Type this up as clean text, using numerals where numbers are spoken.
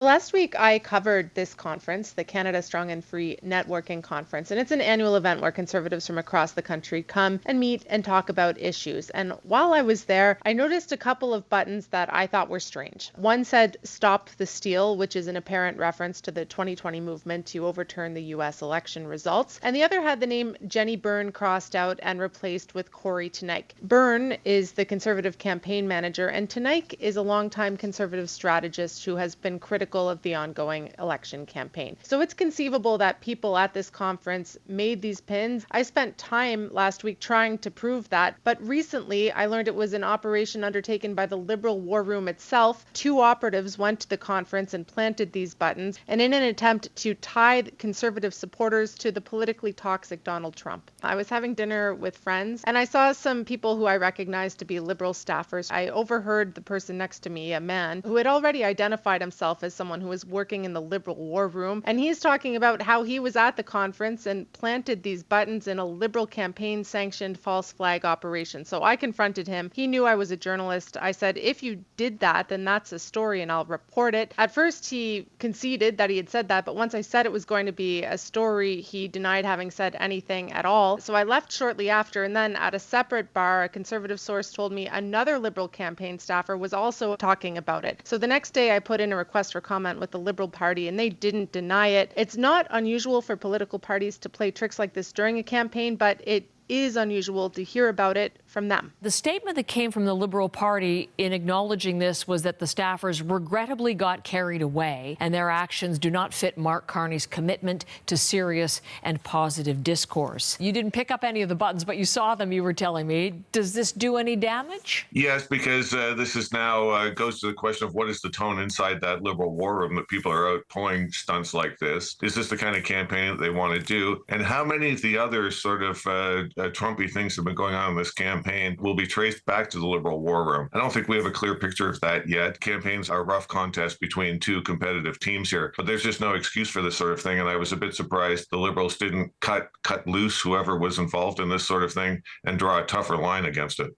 Last week, I covered this conference, the Canada Strong and Free Networking Conference, and it's an annual event where conservatives from across the country come and meet and talk about issues. And while I was there, I noticed a couple of buttons that I thought were strange. One said, "Stop the Steal," which is an apparent reference to the 2020 movement to overturn the U.S. election results. And the other had the name Jenny Byrne crossed out and replaced with Corey Teneycke. Byrne is the Conservative campaign manager, and Teneycke is a longtime Conservative strategist who has been critical of the ongoing election campaign. So it's conceivable that people at this conference made these pins. I spent time last week trying to prove that, but recently I learned it was an operation undertaken by the Liberal War Room itself. Two operatives went to the conference and planted these buttons, and in an attempt to tie Conservative supporters to the politically toxic Donald Trump. I was having dinner with friends, and I saw some people who I recognized to be Liberal staffers. I overheard the person next to me, a man, who had already identified himself as someone who was working in the Liberal War Room, and he's talking about how he was at the conference and planted these buttons in a Liberal campaign-sanctioned false flag operation. So I confronted him. He knew I was a journalist. I said, if you did that, then that's a story and I'll report it. At first, he conceded that he had said that, but once I said it was going to be a story, he denied having said anything at all. So I left shortly after, and then at a separate bar, a Conservative source told me another Liberal campaign staffer was also talking about it. So the next day, I put in a request for comment with the Liberal Party, and they didn't deny it. It's not unusual for political parties to play tricks like this during a campaign, but it is unusual to hear about it from them. The statement that came from the Liberal Party in acknowledging this was that the staffers regrettably got carried away and their actions do not fit Mark Carney's commitment to serious and positive discourse. You didn't pick up any of the buttons, but you saw them, you were telling me. Does this do any damage? Yes, because this is now goes to the question of what is the tone inside that Liberal war room that people are out pulling stunts like this. Is this the kind of campaign that they want to do? And how many of the other sort of Trumpy things that have been going on in this campaign will be traced back to the Liberal war room? I don't think we have a clear picture of that yet. Campaigns are a rough contest between two competitive teams here, but there's just no excuse for this sort of thing. And I was a bit surprised the Liberals didn't cut loose whoever was involved in this sort of thing and draw a tougher line against it.